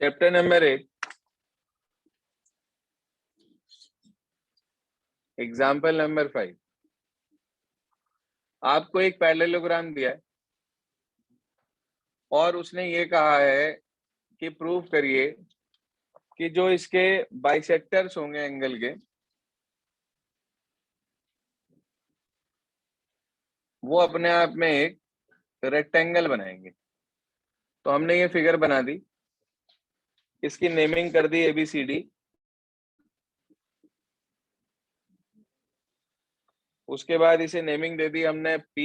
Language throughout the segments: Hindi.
Chapter number 8, example number 5। आपको एक पैरेललोग्राम दिया है और उसने ये कहा है कि प्रूव करिए कि जो इसके बाइसेक्टर्स होंगे एंगल के, वो अपने आप में एक रेक्टेंगल बनाएंगे। तो हमने ये फिगर बना दी, इसकी नेमिंग कर दी ABCD। उसके बाद इसे नेमिंग दे दी हमने P,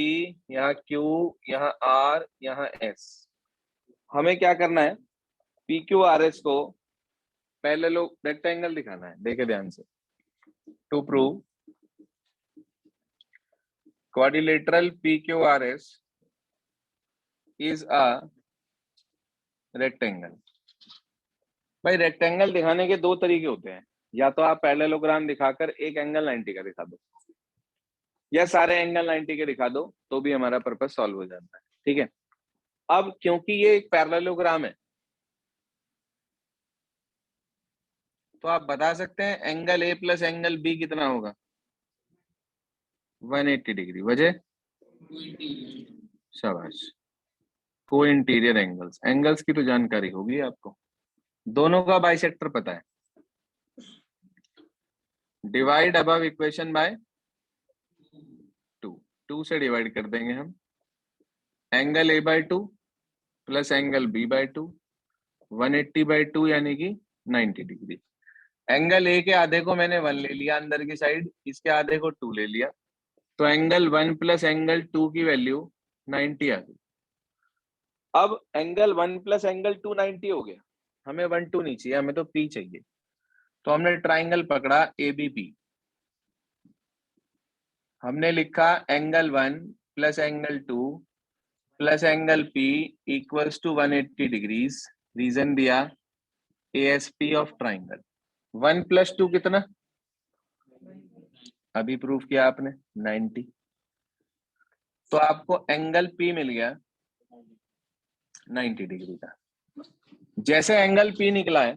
यहाँ Q, यहाँ R, यहाँ S। हमें क्या करना है, PQRS को पैरेलल रेक्टेंगल दिखाना है। देखे ध्यान से। To prove quadrilateral PQRS is a rectangle. भाई रेक्टेंगल दिखाने के दो तरीके होते हैं, या तो आप पैरेललोग्राम दिखाकर एक एंगल 90 का दिखा दो, या सारे एंगल 90 के दिखा दो, तो भी हमारा पर्पज सॉल्व हो जाता है। ठीक है। अब क्योंकि ये एक पैरेललोग्राम है, तो आप बता सकते हैं angle A plus angle B कितना होगा? 180 डिग्री। वजह? शाबाश। को इंटीरियर एंगल्स, एंगल्स की तो जानकारी होगी आपको। दोनों का बाइसेक्टर पता है। डिवाइड अबव इक्वेशन बाय 2 से डिवाइड कर देंगे हम। Angle A/2 plus angle B/2, 180/2 यानी कि 90 डिग्री। एंगल A के आधे को मैंने 1 ले लिया अंदर की साइड, इसके आधे को 2 ले लिया, तो एंगल 1 प्लस एंगल 2 की वैल्यू 90 आ गई। अब एंगल 1 प्लस एंगल 2 90 हो गया। हमें 1 2 नहीं चाहिए, हमें तो P चाहिए। तो हमने ट्राइंगल पकड़ा ABP। हमने लिखा angle 1 plus angle 2 plus angle P equals to 180 degrees. Reason दिया ASP ऑफ ट्राइंगल। 1 प्लस 2 कितना? अभी प्रूफ किया आपने 90। तो आपको एंगल P मिल गया 90 डिग्री का। जैसे एंगल P निकला है,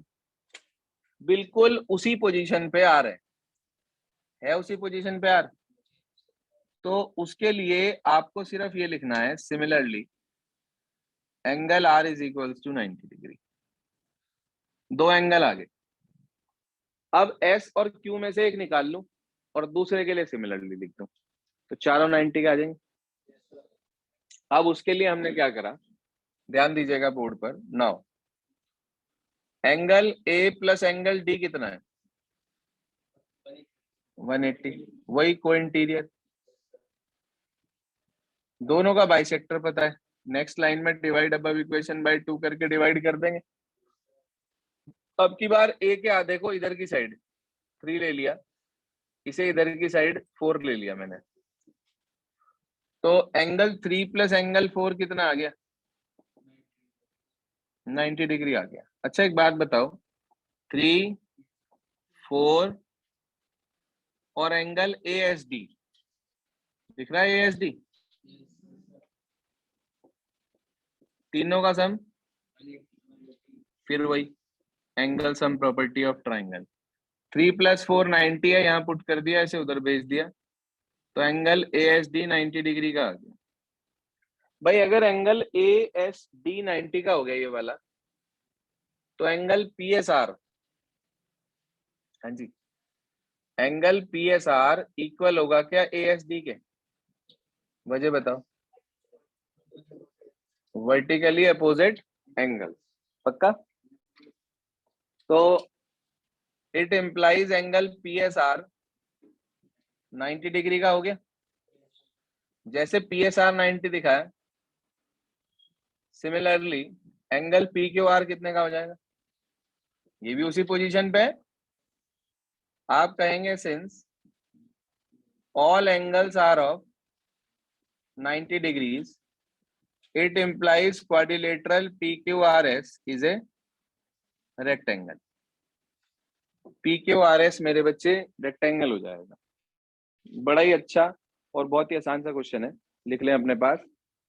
बिल्कुल उसी पोजीशन पे आ रहे है, उसी पोजीशन पे आ रहे। तो उसके लिए आपको सिर्फ ये लिखना है, similarly angle R is equal to 90 degree. दो एंगल आ गए। अब S और Q में से एक निकाल लूं और दूसरे के लिए सिमिलरली लिख दूं, तो चारों 90 के आ जाएंगे। अब उसके लिए हमने क्या करा, ध्यान दीजिएगा बोर्ड पर। Now angle A plus angle D कितना है? 180। वही को इंटीरियर, दोनों का बाइसेक्टर पता है। नेक्स्ट लाइन में डिवाइड अबव इक्वेशन बाय 2 करके डिवाइड कर देंगे। अब की बार A के आधे को इधर की साइड 3 ले लिया, इसे इधर की साइड 4 ले लिया मैंने। तो एंगल 3 प्लस एंगल 4 कितना आ गया? 90 डिग्री आ गया। अच्छा एक बात बताओ, 3 4 और एंगल ASD दिख रहा है? ASD तीनों का सम, फिर वही angle sum property of triangle. 3 plus 4 90 है, यहाँ पुट कर दिया, इसे उधर भेज दिया, तो एंगल ASD 90 डिग्री का आ गया। भाई अगर एंगल ASD 90 का हो गया ये वाला, तो एंगल PSR, हाँ जी, एंगल PSR इक्वल होगा क्या ASD के? वजह बताओ। वर्टिकली अपोजिट एंगल, पक्का? तो it implies angle PSR 90 degree का हो गया। जैसे PSR 90 दिखाया, सिमिलरली एंगल PQR कितने का हो जाएगा? ये भी उसी पोजीशन पे है। आप कहेंगे since all angles are of 90 degrees it implies quadrilateral PQRS is a rectangle. PQRS मेरे बच्चे रेक्टेंगल हो जाएगा। बड़ा ही अच्छा और बहुत ही आसान सा क्वेश्चन है, लिख लें अपने पास।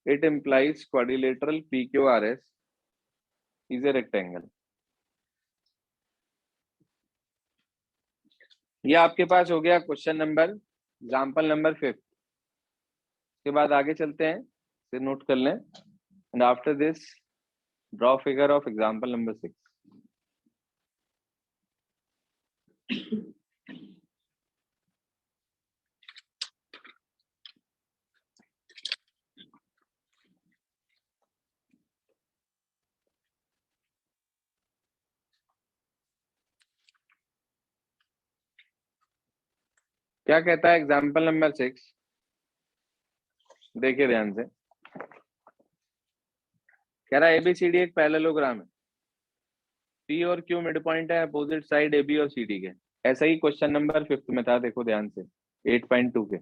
It implies quadrilateral PQRS is a rectangle. ये आपके पास हो गया क्वेश्चन नंबर एग्जाम्पल नंबर 5। के बाद आगे चलते हैं, फिर नोट कर लें। And after this draw figure of example number 6। क्या कहता है एग्जाम्पल नंबर 6? देखिए ध्यान से, कह रहा है एबीसीडी एक पैरेललोग्राम है, पी और क्यू मिड पॉइंट है अपोजिट साइड एबी और सीडी के। ऐसा ही क्वेश्चन नंबर 5 में था, देखो ध्यान से 8.2 के,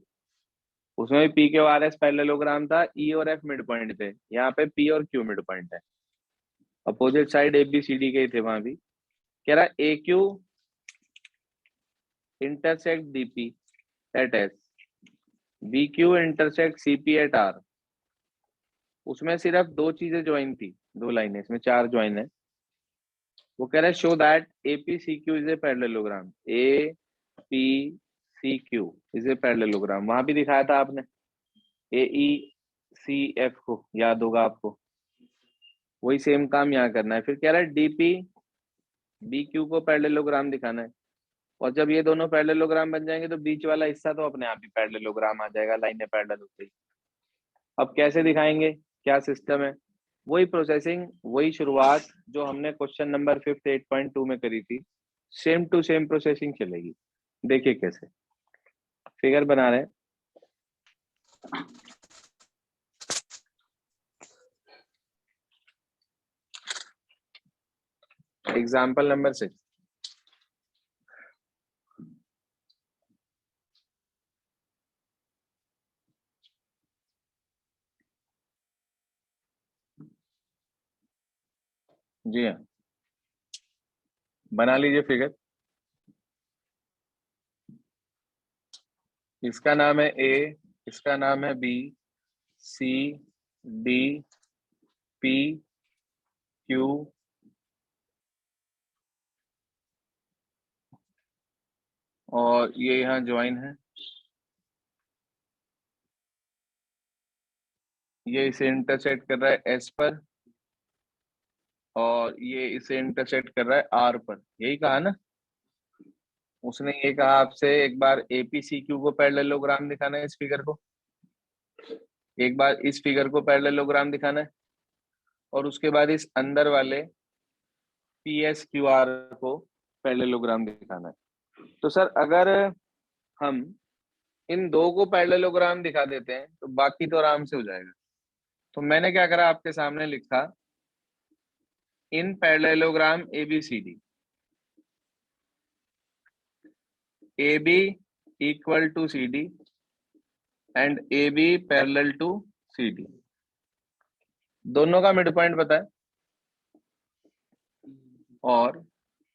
उसमें भी P Q R S parallelogram था, ई और एफ मिड पॉइंट थे, यहाँ पे पी और क्यू मिड पॉइंट है, opposite side A B C D के ही थे वहां भी। कह रहा A Q intersect D P at S, B Q intersect C P at R. उसमें सिर्फ दो चीजें ज्वाइन थी, दो लाइनें, इसमें चार ज्वाइन है। वो कह रहा है show that A P C Q is a parallelogram, A P C Q is a parallelogram. वहां भी दिखाया था आपने ए ई सी एफ को, याद होगा आपको। वही सेम काम यहाँ करना है। फिर कह रहा है डीपी बी क्यू को पैरेललोग्राम दिखाना है, और जब ये दोनों पैरेललोग्राम बन जाएंगे तो बीच वाला हिस्सा तो अपने आप ही पैरेललोग्राम आ जाएगा, लाइनें पैरेलल होती। अब कैसे दिखाएंगे, क्या सिस्टम है? वही प्रोसेसिंग, वही शुरुआत जो हमने क्वेश्चन नंबर 5 8.2 में करी थी, सेम टू सेम प्रोसेसिंग चलेगी। देखिए कैसे फिगर बना रहे हैं। Example number 6। जी हाँ, बना लीजिए फिगर। इसका नाम है ए, इसका नाम है B, C, D, P, Q, और ये यहाँ ज्वाइन है। ये इसे इंटरसेक्ट कर रहा है एस पर, और ये इसे इंटरसेक्ट कर रहा है आर पर। यही कहा ना उसने, ये कहा आपसे एक बार एपीसीक्यू को पैरेललोग्राम दिखाना है, इस फिगर को, एक बार इस फिगर को पैरेललोग्राम दिखाना है, और उसके बाद इस अंदर वाले पीएसक्यूआर को पैरेललोग्राम दिखाना है। तो सर अगर हम इन दो को पैरेललोग्राम दिखा देते हैं तो बाकी तो आराम से हो जाएगा। तो मैंने क्या करा, आपके सामने लिखा in parallelogram ABCD, AB equal to CD and AB parallel to CD। दोनों का मिड पॉइंट पता है, और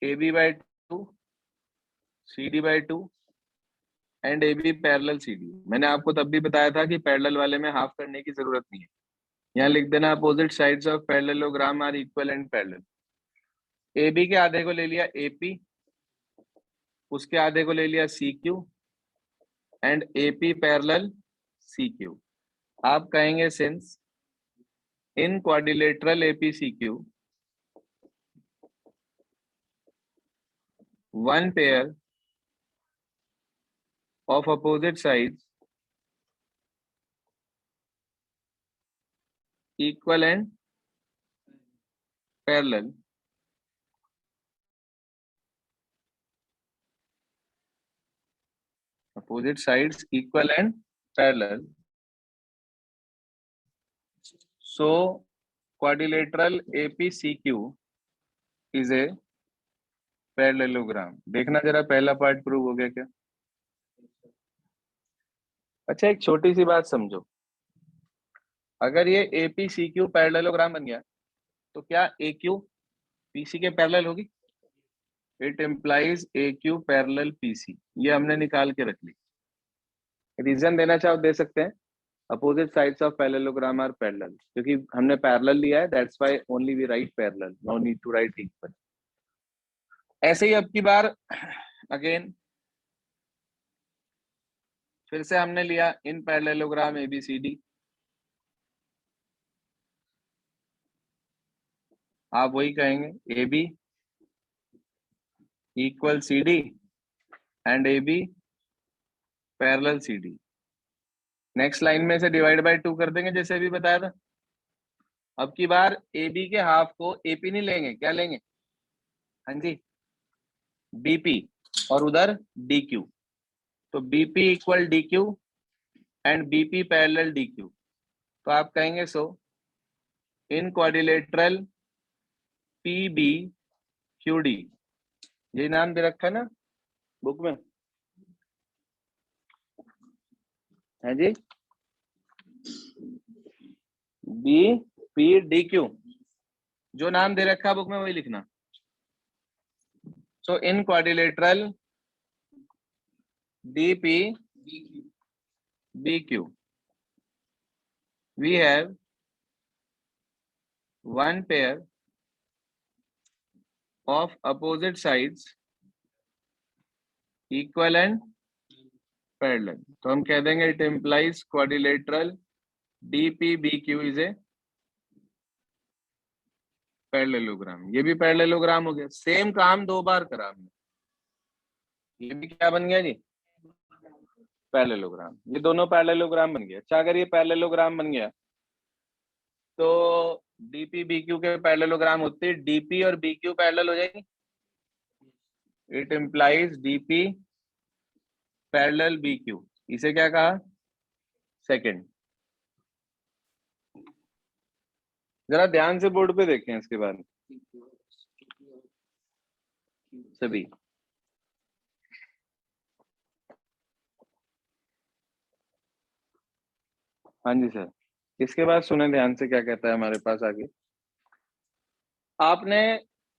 AB by 2, CD by 2 and AB parallel CD। मैंने आपको तब भी बताया था कि पैरेलल वाले में हाफ करने की जरूरत नहीं है, यहाँ लिख देना opposite sides of parallelogram are equal and parallel. AB के आधे को ले लिया AP, उसके आधे को ले लिया CQ and AP parallel CQ। आप कहेंगे since in quadrilateral APCQ one pair of opposite sides equal and parallel, opposite sides equal and parallel, so quadrilateral APCQ is a parallelogram. देखना जरा पहला पार्ट प्रूव हो गया क्या? अच्छा एक छोटी सी बात समझो, अगर ये APCQ पैरेललोग्राम बन गया तो क्या AQ PC के पैरेलल होगी? It implies AQ parallel PC। ये हमने निकाल के रख ली। रीजन देना चाहो दे सकते हैं, opposite sides of parallelogram are parallel, क्योंकि हमने पैरेलल लिया है, that's why only we write parallel, no need to write equal. ऐसे ही अब की बार अगेन फिर से हमने लिया इन पैरेललोग्राम ABCD, आप वही कहेंगे AB equal CD and AB parallel CD। Next line में से डिवाइड बाय 2 कर देंगे जैसे अभी बताया था। अब की बार AB के हाफ को AP नहीं लेंगे, क्या लेंगे? हाँ जी, BP, और उधर DQ। तो BP equal DQ and BP parallel DQ। तो आप कहेंगे सो इन क्वाड्रिलेटरल PBQD, ये नाम दे रखा है ना बुक में, है जी, BPDQ, जो नाम दे रखा है बुक में वही लिखना। So in quadrilateral DPBQ we have one pair of opposite sides equal and parallel। तो हम कह देंगे it implies quadrilateral DPBQ is a parallelogram. ये भी पैरेललोग्राम हो गया, सेम काम 2 बार करा हमने। ये भी क्या बन गया जी? पैरेललोग्राम। ये दोनों पैरेललोग्राम बन गया। अच्छा, अगर ये पैरेललोग्राम बन गया तो DPBQ के पैरेललोग्राम होते हैं, DP और BQ पैरेलल हो जाएगी। It implies DP parallel BQ। इसे क्या कहा? सेकंड। जरा ध्यान से बोर्ड पे देखें इसके बाद सभी। हाँ जी सर, इसके बाद सुने ध्यान से क्या कहता है हमारे पास आगे। आपने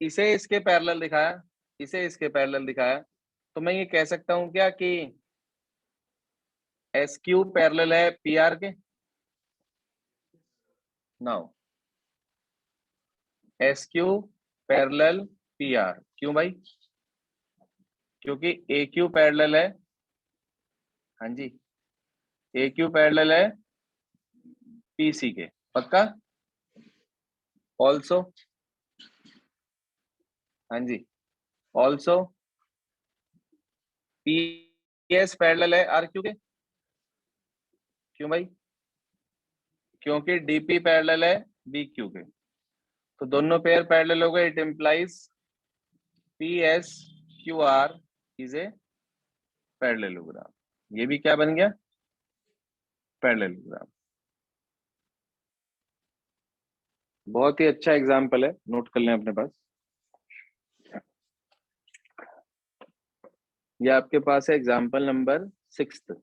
इसे इसके पैरेलल दिखाया, इसे इसके पैरेलल दिखाया, तो मैं ये कह सकता हूं क्या कि SQ पैरेलल है PR के? नाउ SQ पैरेलल PR, क्यों भाई? क्योंकि AQ पैरेलल है, हाँ जी, AQ पैरेलल है PC के, पक्का? ऑल्सो, हाँ जी, ऑल्सो PS पैरेलल है RQ के, क्यों भाई? क्योंकि DP पैरेलल है BQ के। तो दोनों पेयर पैरेलल हो गए। It implies PSQR is a parallelogram. ये भी क्या बन गया? पैरेललोग्राम। बहुत ही अच्छा एग्जाम्पल है, नोट कर लें अपने पास। ये आपके पास है एग्जाम्पल नंबर 6।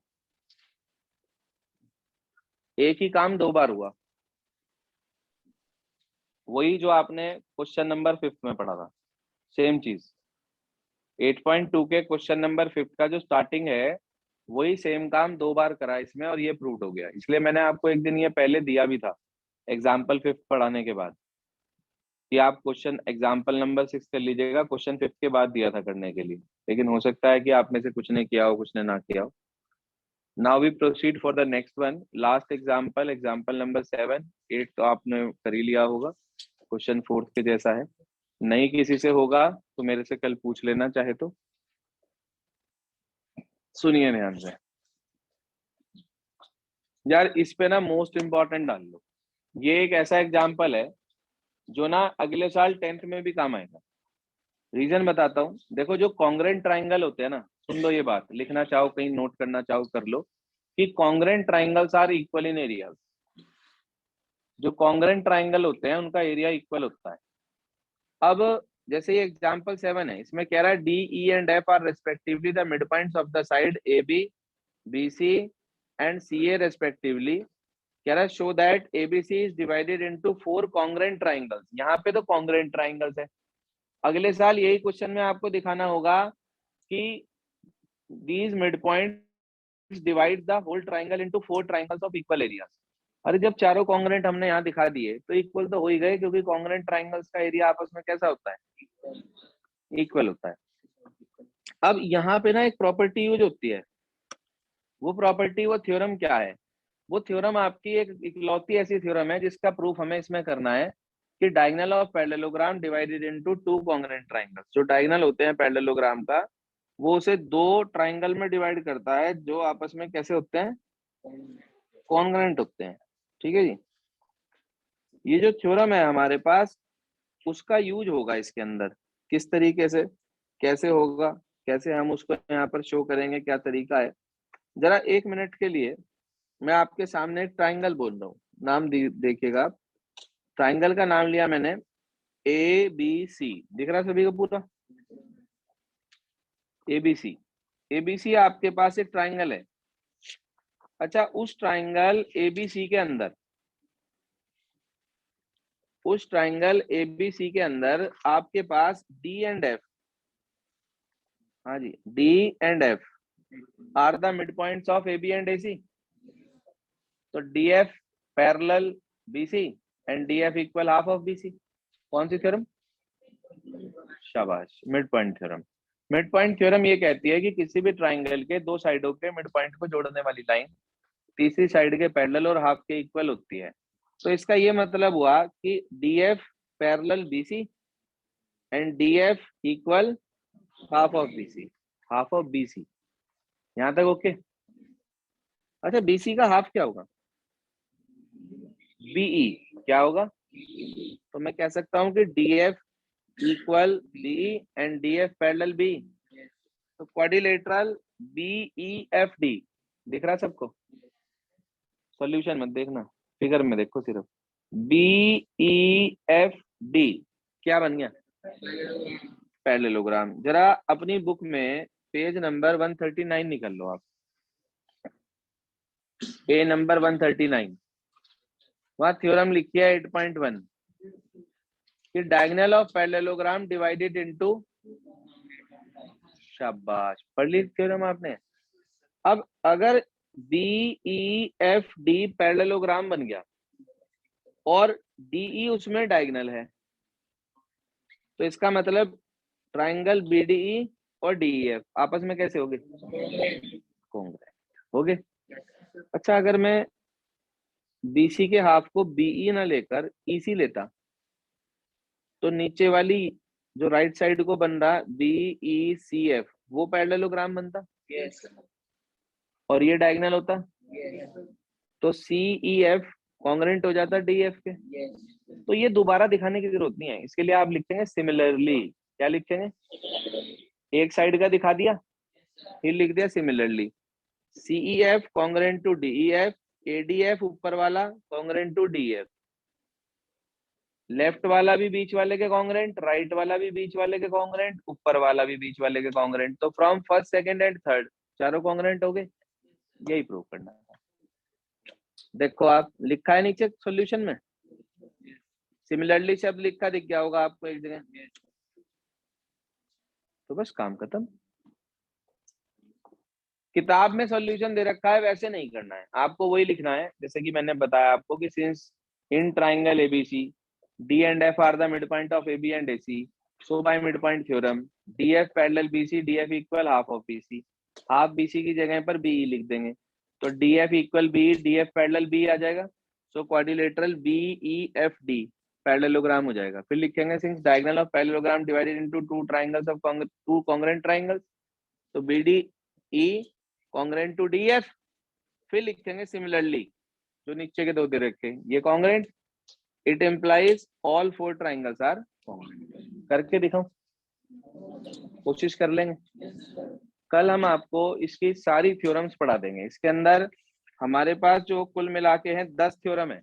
एक ही काम 2 बार हुआ, वही जो आपने क्वेश्चन नंबर 5 में पढ़ा था, सेम चीज। 8.2 के क्वेश्चन नंबर 5 का जो स्टार्टिंग है, वही सेम काम 2 बार करा इसमें, और ये प्रूव हो गया। इसलिए मैंने आपको एक दिन ये पहले दिया भी था एग्जाम्पल 5 पढ़ाने के बाद, कि आप क्वेश्चन एग्जाम्पल नंबर 6 कर लीजिएगा, क्वेश्चन 5 के बाद दिया था करने के लिए। लेकिन हो सकता है कि आप में से कुछ ने किया हो, कुछ ने ना किया हो। Now we proceed for the next one, last example, example number 7। 8 तो आपने कर ही लिया होगा, क्वेश्चन 4 के जैसा है। नहीं किसी से होगा तो मेरे से कल पूछ लेना चाहे तो। सुनिए ध्यान से यार, इस पे ना मोस्ट इंपॉर्टेंट डाल लो। ये एक ऐसा एग्जाम्पल है जो ना अगले साल 10th में भी काम आएगा। रीजन बताता हूँ। देखो, जो कॉन्ग्रेंट ट्राइंगल होते हैं ना, सुन लो ये बात, लिखना चाहो कहीं नोट करना चाहो कर लो, कि congruent triangles are equal in area. जो कॉन्ग्रेंट ट्राइंगल होते हैं उनका एरिया इक्वल होता है। अब जैसे ये एग्जांपल 7 है, इसमें कह रहा है D E and F are respectively the mid points of the side A B B C and C A respectively. कह रहा है show that ABC is divided into 4 congruent triangles. यहाँ पे तो कॉन्ग्रेंट ट्राइंगल्स है। अगले साल यही क्वेश्चन में आपको दिखाना होगा कि these midpoints divide the whole triangle into 4 triangles of equal areas। अरे जब चारों कॉन्ग्रेंट हमने यहाँ दिखा दिए तो इक्वल तो हो ही गए, क्योंकि कॉन्ग्रेंट ट्राइंगल्स का एरिया आपस में कैसा होता है? इक्वल होता है। अब यहाँ पे ना एक प्रॉपर्टी यूज होती है, वो प्रॉपर्टी, वो थ्योरम क्या है? वो थ्योरम आपकी एक इकलौती ऐसी थ्योरम है जिसका प्रूफ हमें इसमें करना है कि diagonal of parallelogram divided into two congruent triangles, जो डायगोनल होते हैं पैरेललोग्राम का, वो उसे दो ट्रायंगल में डिवाइड करता है जो आपस में कैसे होते हैं? कॉन्ग्रुएंट होते हैं। ठीक है जी। ये जो थ्योरम है हमारे पास, उसका यूज होगा इसके अंदर। किस तरीके से, कैसे होगा, कैसे हम उसको यहाँ पर शो करेंगे, क्या तरीका है? जरा 1 मिनट के लिए मैं आपके सामने एक ट्रायंगल बोल रहा हूँ, नाम देखिएगा आप। ट्रायंगल का नाम लिया मैंने ABC, दिख रहा है सभी को पूरा? ABC। ABC आपके पास एक ट्रायंगल है। अच्छा, उस ट्रायंगल ABC के अंदर, उस ट्रायंगल ABC के अंदर आपके पास D एंड F, हाँ जी, D and F are the mid points of AB and AC। तो DF parallel BC and DF equal half of BC। कौन सी थ्योरम? शाबाश, mid point theorem. Mid point theorem ये कहती है कि किसी भी ट्राइंगल के दो साइडों के मिड पॉइंट को जोड़ने वाली लाइन तीसरी साइड के पैरेलल और हाफ के इक्वल होती है। तो इसका ये मतलब हुआ कि DF parallel BC and DF equal half of BC, half of BC। यहाँ तक ओके? अच्छा, BC का हाफ क्या होगा? BE क्या होगा? तो मैं कह सकता हूँ कि DF equal BE and DF parallel BE। तो क्वाड्रिलेटरल BEFD दिख रहा है सबको? सॉल्यूशन मत देखना, फिगर में देखो सिर्फ। BEFD क्या बन गया? पैरेललोग्राम। जरा अपनी बुक में पेज नंबर 139 निकल लो आप, पेज नंबर 139। वहां थ्योरम लिखी है 8.1 कि diagonal of parallelogram divided into, शाबाश, पढ़ ली थ्योरम आपने। अब अगर BEFD पैरेललोग्राम बन गया और DE उसमें डायगोनल है, तो इसका मतलब ट्राइंगल BDE और DEF आपस में कैसे होंगे? कॉन्ग्रुएंट होंगे। अच्छा, अगर मैं BC के हाफ को BE ना लेकर EC लेता, तो नीचे वाली जो राइट साइड को बन रहा BECF वो पैरेललोग्राम बनता। yes. और ये डायगोनल होता। yes. तो CEF कॉन्ग्रुएंट हो जाता DF के। yes. तो ये दोबारा दिखाने की जरूरत नहीं है, इसके लिए आप लिखेंगे सिमिलरली। क्या लिखेंगे? एक साइड का दिखा दिया, फिर लिख दिया similarly. CEF congruent to DEF, ADF ऊपर वाला कॉन्ग्रुएंट टू DF, लेफ्ट वाला भी बीच वाले के कॉन्ग्रुएंट, राइट वाला भी बीच वाले के कॉन्ग्रुएंट, ऊपर वाला भी बीच वाले के कॉन्ग्रुएंट। तो from first, second and third चारों कॉन्ग्रुएंट हो गए। यही प्रूव करना है। देखो आप, लिखा है नीचे सॉल्यूशन में, सिमिलरली शब्द लिखा दिख गया होगा आपको एक जगह। तो बस काम खत्म। किताब में सॉल्यूशन दे रखा है वैसे नहीं करना है, आपको वही लिखना है जैसे कि मैंने बताया आपको कि since in triangle ABC D and F are the midpoint of AB and AC, so by midpoint theorem DF parallel BC, DF equal half of BC। Half BC की जगह पर BE लिख देंगे, तो DF equal BE, DF parallel BE आ जाएगा। सो क्वाड्रिलेटरल BEFD पैरेललोग्राम हो जाएगा। फिर लिखेंगे since diagonal of parallelogram divided into two triangles of two congruent triangles, तो BDE कॉन्ग्रुएंट टू DF। फिर लिखेंगे सिमिलरली, जो नीचे के दो दे रखे ये congruent, it implies all four triangles are congruent. करके दिखाऊं? कोशिश कर लेंगे। कल हम आपको इसकी सारी थ्योरम्स पढ़ा देंगे। इसके अंदर हमारे पास जो कुल मिला के हैं 10 थ्योरम है।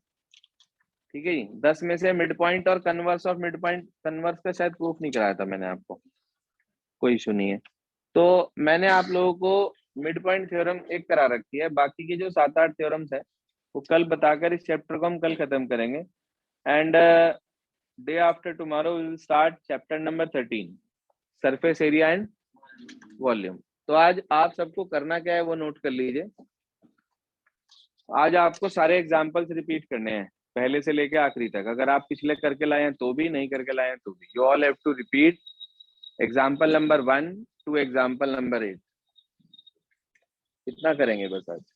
ठीक है जी, 10 में से मिड पॉइंट और converse of mid point, converse का शायद प्रूफ नहीं कराया था मैंने आपको, कोई इशू नहीं है। तो मैंने आप लोगों को मिड पॉइंट थ्योरम एक करा रखी है, बाकी की जो 7-8 थ्योरम्स है वो कल बताकर इस चैप्टर को हम कल खत्म करेंगे। And day after tomorrow we will start chapter number 13, surface area and volume. तो आज आप सबको करना क्या है वो नोट कर लीजिए। आज आपको सारे एग्जाम्पल्स रिपीट करने हैं पहले से लेके आखिरी तक। अगर आप पिछले करके लाए हैं तो भी, नहीं करके लाए हैं तो भी, you all have to repeat example number 1 to example number 8। इतना करेंगे बस आज।